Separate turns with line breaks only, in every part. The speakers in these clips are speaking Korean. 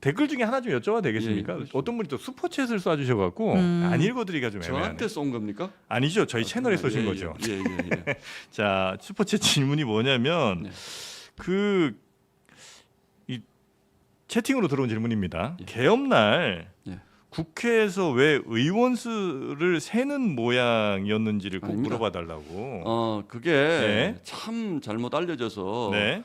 댓글 중에 하나 좀 여쭤봐도 되겠습니까?
예, 예,
어떤 분이 또 슈퍼챗을 쏴주셔갖고 안 읽어드리기가 좀 애매하네요.
저한테 쏜 겁니까?
아니죠, 저희 채널에 쏘신
예,
거죠.
예.
자, 슈퍼챗 질문이 뭐냐면
네.
이 채팅으로 들어온 질문입니다.
예.
개업날
예.
국회에서 왜 의원 수를 세는 모양이었는지를 꼭
아닙니다.
물어봐달라고.
그게
네.
참 잘못 알려져서
네.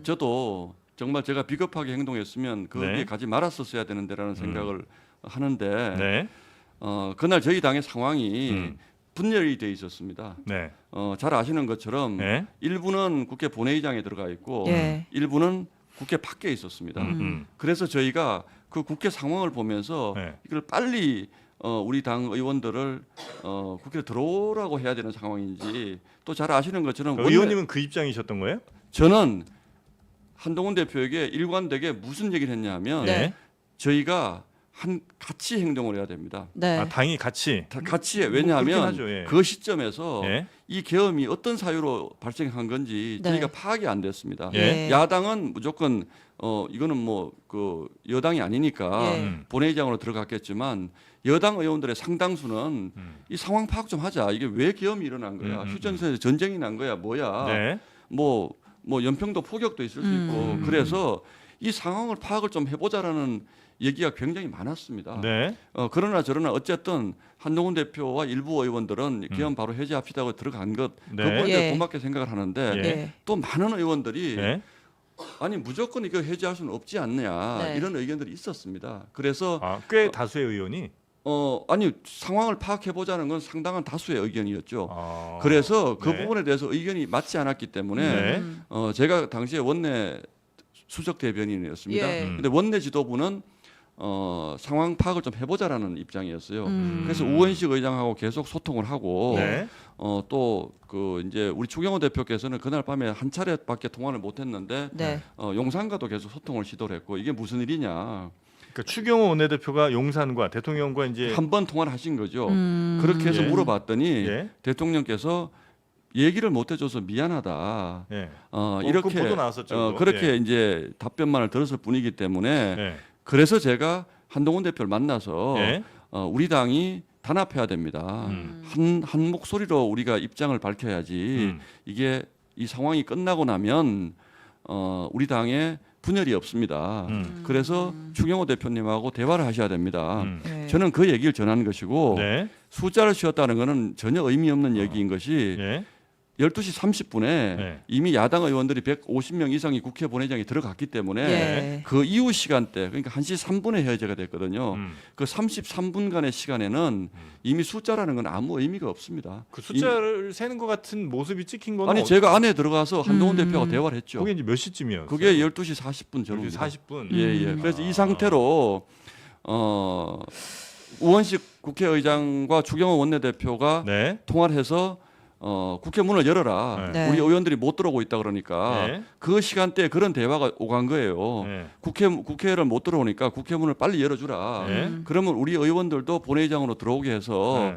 저도 정말 제가 비겁하게 행동했으면 거기에
네.
가지 말았었어야 되는데라는 생각을 하는데
네.
그날 저희 당의 상황이
음.
분열이 돼 있었습니다.
네.
잘 아시는 것처럼
네.
일부는 국회 본회의장에 들어가 있고
예.
일부는 국회 밖에 있었습니다. 그래서 저희가 그 국회 상황을 보면서
네.
이걸 빨리 우리 당 의원들을 국회에 들어오라고 해야 되는 상황인지 또 잘 아시는 것처럼
의원님은 그 입장이셨던 거예요?
저는 한동훈 대표에게 일관되게 무슨 얘기를 했냐면
네.
저희가 같이 행동을 해야 됩니다.
네.
아, 당이 같이.
같이 해.
그렇긴
왜냐하면
하죠, 예.
그 시점에서
예.
이 계엄이 어떤 사유로 발생한 건지
네.
저희가 파악이 안 됐습니다.
예.
야당은 무조건 이거는 뭐 그 여당이 아니니까
예.
본회의장으로 들어갔겠지만 여당 의원들의 상당수는 이 상황 파악 좀 하자. 이게 왜 계엄이 일어난 거야? 휴전선에서 전쟁이 난 거야? 뭐야?
네.
뭐 연평도 포격도 있을 수 있고 그래서 이 상황을 파악을 좀 해보자라는 얘기가 굉장히 많았습니다.
네.
그러나 저러나 어쨌든 한동훈 대표와 일부 의원들은 계엄 바로 해제합시다고 들어간 것
네.
그거에
예.
고맙게 생각을 하는데
예.
예.
또 많은 의원들이
네.
아니 무조건 이거 해제할 수는 없지 않느냐
네.
이런 의견들이 있었습니다. 그래서
꽤 다수의 의원이.
아니 상황을 파악해 보자는 건 상당한 다수의 의견이었죠.
아,
그래서 그
네.
부분에 대해서 의견이 맞지 않았기 때문에
네.
제가 당시에 원내 수석 대변인이었습니다.
예.
근데 원내 지도부는 상황 파악을 좀 해보자라는 입장이었어요. 그래서 우원식 의장하고 계속 소통을 하고
네.
또 그 이제 우리 추경호 대표께서는 그날 밤에 한 차례밖에 통화를 못했는데
네.
용산과도 계속 소통을 시도를 했고 이게 무슨 일이냐
그러니까 추경호 원내대표가 용산과 대통령과 이제
한 번 통화를 하신 거죠. 그렇게 해서
예.
물어봤더니
예.
대통령께서 얘기를 못해줘서 미안하다.
예.
이렇게
그 보도 나왔었죠. 그거.
그렇게
예.
이제 답변만을 들었을 뿐이기 때문에
예.
그래서 제가 한동훈 대표를 만나서
예.
우리 당이 단합해야 됩니다. 한 목소리로 우리가 입장을 밝혀야지 이게 이 상황이 끝나고 나면 우리 당에 분열이 없습니다. 그래서 추경호 대표님하고 대화를 하셔야 됩니다.
네.
저는 그 얘기를 전한 것이고
네.
숫자를 쉬었다는 것은 전혀 의미 없는 얘기인 것이
예.
12시 30분에
네.
이미 야당 의원들이 150명 이상이 국회 본회의장에 들어갔기 때문에
예.
그 이후 시간대 그러니까 1시 3분에 해제가 됐거든요. 그 33분간의 시간에는 이미 숫자라는 건 아무 의미가 없습니다.
그 숫자를 세는 것 같은 모습이 찍힌 거는
아니 제가 안에 들어가서 한동훈 대표가 대화를 했죠.
그게 이제 몇 시쯤이었어요?
그게 12시 40분 전후입니다.
40분.
예. 그래서 이 상태로 우원식 국회의장과 추경호 원내대표가
네.
통화를 해서 국회 문을 열어라.
네.
우리 의원들이 못 들어오고 있다 그러니까
네.
그 시간대에 그런 대화가 오간 거예요.
네.
국회를 못 들어오니까 국회 문을 빨리 열어주라.
네.
그러면 우리 의원들도 본회의장으로 들어오게 해서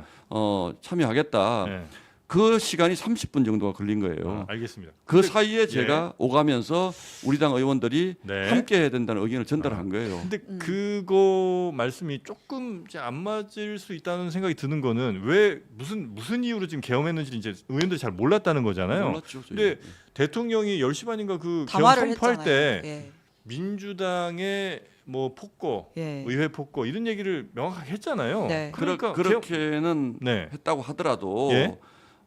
참여하겠다.
네.
그 시간이 30분 정도가 걸린 거예요.
알겠습니다.
그 사이에 제가 오가면서 우리 당 의원들이
네.
함께 해야 된다는 의견을 전달한 거예요.
근데 그거 말씀이 조금 이제 안 맞을 수 있다는 생각이 드는 거는 왜 무슨 이유로 지금 개엄했는지 이제 의원들이 잘 몰랐다는 거잖아요.
몰랐죠.
근데 대통령이 10시 반인가 그 개엄
담화를
선포할
했잖아요.
때
예.
민주당의 뭐 폭거,
예.
의회 폭거 이런 얘기를 명확하게 했잖아요.
네.
그러니까
그렇게는
네.
했다고 하더라도
예?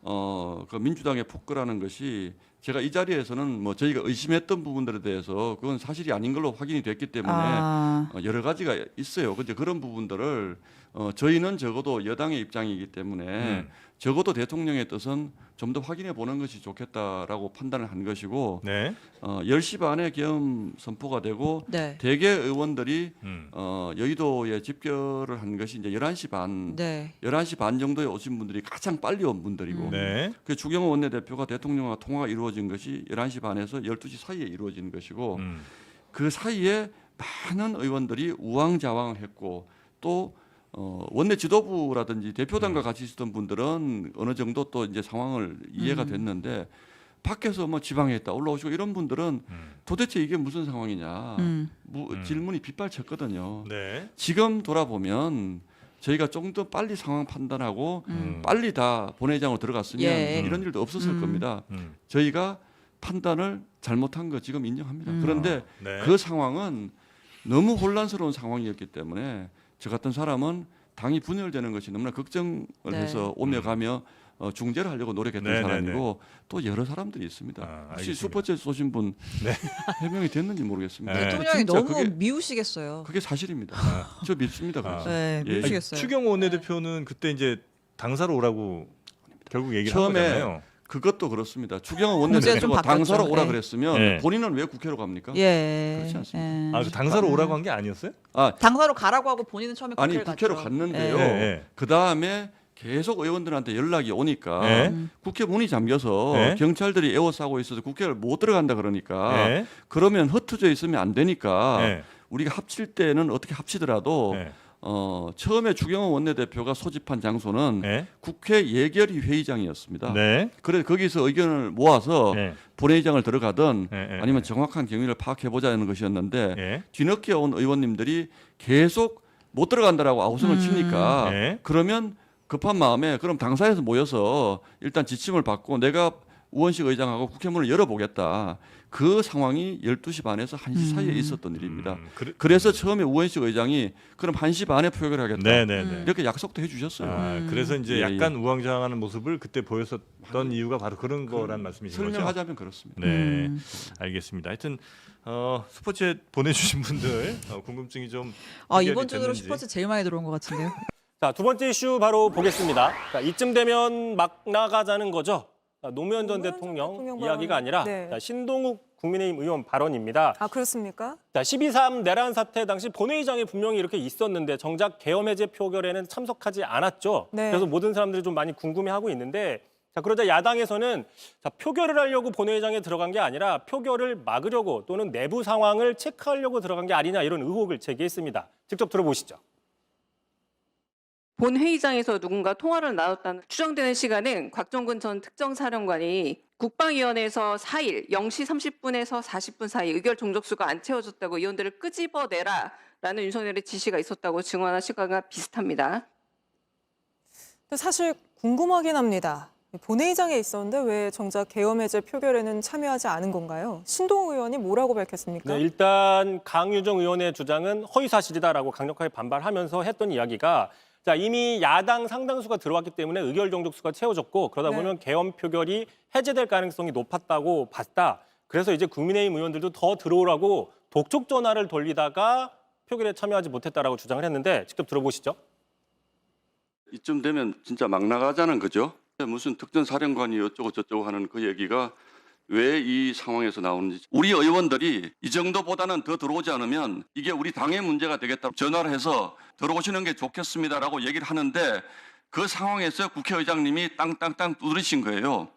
그 민주당의 폭거라는 것이 제가 이 자리에서는 뭐 저희가 의심했던 부분들에 대해서 그건 사실이 아닌 걸로 확인이 됐기 때문에 여러 가지가 있어요. 근데 그런 부분들을 저희는 적어도 여당의 입장이기 때문에 적어도 대통령의 뜻은 좀 더 확인해 보는 것이 좋겠다라고 판단을 한 것이고
네.
10시 반에 계엄 선포가 되고
네.
대개 의원들이
음.
여의도에 집결을 한 것이 이제 11시 반
네.
11시 반 정도에 오신 분들이 가장 빨리 온 분들이고
네.
그 추경호 원내대표가 대통령과 통화가 이루어진 것이 11시 반에서 12시 사이에 이루어진 것이고 그 사이에 많은 의원들이 우왕좌왕했고 또 원내 지도부라든지 대표단과 같이 있었던 분들은 어느 정도 또 이제 상황을 이해가 됐는데 밖에서 뭐 지방에 있다 올라오시고 이런 분들은 도대체 이게 무슨 상황이냐 질문이 빗발쳤거든요.
네.
지금 돌아보면 저희가 좀 더 빨리 상황 판단하고 빨리 다 본회의장으로 들어갔으면
예.
이런 일도 없었을 겁니다. 저희가 판단을 잘못한 거 지금 인정합니다. 그런데
네.
그 상황은 너무 혼란스러운 상황이었기 때문에 저 같은 사람은 당이 분열되는 것이 너무나 걱정을
네.
해서 오며가며 중재를 하려고 노력했던
네,
사람이고 또 여러 사람들이 있습니다. 혹시
알겠습니다.
슈퍼챗 쏘신 분
네.
해명이 됐는지 모르겠습니다.
네.
대통령이
진짜
너무 미우시겠어요.
그게 사실입니다. 저 믿습니다. 그래서.
네,
예.
미우시겠어요.
추경호 원내대표는 그때 이제 당사로 오라고 결국 얘기를 한
처음에
거잖아요.
그것도 그렇습니다. 추경호
문제가 좀
원내대표가
바뀌었죠.
당사로 오라
네.
그랬으면
네.
본인은 왜 국회로 갑니까?
예.
그렇지 않습니다.
아, 그 당사로 오라고 한 게 아니었어요?
당사로 가라고 하고 본인은 처음에
아니
국회를
국회로
갔죠.
갔는데요.
네, 네.
그 다음에 계속 의원들한테 연락이 오니까
네.
국회 문이 잠겨서
네.
경찰들이 에워싸고 있어서 국회를 못 들어간다 그러니까
네.
그러면 흩어져 있으면 안 되니까
네.
우리가 합칠 때는 어떻게 합치더라도
네.
처음에 추경호 원내대표가 소집한 장소는
네.
국회 예결위 회의장이었습니다.
네.
그래서 거기서 의견을 모아서
네.
본회의장을 들어가든
네. 네.
아니면 정확한 경위를 파악해보자는 것이었는데
네.
뒤늦게 온 의원님들이 계속 못 들어간다라고 아우성을 치니까
네.
그러면 급한 마음에 그럼 당사에서 모여서 일단 지침을 받고 내가 우원식 의장하고 국회문을 열어보겠다. 그 상황이 12시 반에서 1시 사이에 있었던 일입니다. 그래서 처음에 우원식 의장이 그럼 1시 반에 표결을 하겠다.
네네네.
이렇게 약속도 해주셨어요.
아, 그래서 이제
예,
약간 우왕좌왕하는 모습을 그때 보였었던 이유가 바로 그런 거란 말씀이신 거죠?
설명하자면 그렇습니다.
네, 알겠습니다. 하여튼 스포츠에 보내주신 분들 궁금증이 좀 해결이
이번 주로
됐는지.
슈퍼챗 제일 많이 들어온 것 같은데요.
자, 두 번째 이슈 바로 보겠습니다. 자, 이쯤 되면 막 나가자는 거죠. 자, 노무현 전 대통령 이야기가 아니라
네.
자, 신동욱 국민의힘 의원 발언입니다.
아, 그렇습니까?
자, 12.3 내란 사태 당시 본회의장에 분명히 이렇게 있었는데 정작 계엄 해제 표결에는 참석하지 않았죠.
네.
그래서 모든 사람들이 좀 많이 궁금해하고 있는데 자, 그러자 야당에서는 자, 표결을 하려고 본회의장에 들어간 게 아니라 표결을 막으려고 또는 내부 상황을 체크하려고 들어간 게 아니냐 이런 의혹을 제기했습니다. 직접 들어보시죠.
본회의장에서 누군가 통화를 나눴다는 추정되는 시간은 곽종근 전 특정사령관이 국방위원회에서 4일 0시 30분에서 40분 사이 의결 종족수가 안 채워졌다고 의원들을 끄집어내라라는 윤석열의 지시가 있었다고 증언한 시간과 비슷합니다.
근데 사실 궁금하긴 합니다. 본회의장에 있었는데 왜 정작 계엄 해제 표결에는 참여하지 않은 건가요? 신동욱 의원이 뭐라고 밝혔습니까?
네, 일단 강유정 의원의 주장은 허위사실이다라고 강력하게 반발하면서 했던 이야기가 자, 이미 야당 상당수가 들어왔기 때문에 의결 정족수가 채워졌고 그러다
네.
보면 계엄 표결이 해제될 가능성이 높았다고 봤다. 그래서 이제 국민의힘 의원들도 더 들어오라고 독촉 전화를 돌리다가 표결에 참여하지 못했다라고 주장을 했는데 직접 들어보시죠.
이쯤 되면 진짜 막 나가자는 거죠. 무슨 특전 사령관이 어쩌고 저쩌고 하는 그 얘기가 왜 이 상황에서 나오는지 우리 의원들이 이 정도보다는 더 들어오지 않으면 이게 우리 당의 문제가 되겠다 전화를 해서 들어오시는 게 좋겠습니다라고 얘기를 하는데 그 상황에서 국회의장님이 땅땅땅 두드리신 거예요.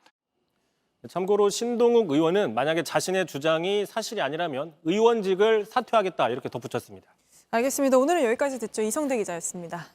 참고로 신동욱 의원은 만약에 자신의 주장이 사실이 아니라면 의원직을 사퇴하겠다 이렇게 덧붙였습니다.
알겠습니다. 오늘은 여기까지 듣죠. 이성대 기자였습니다.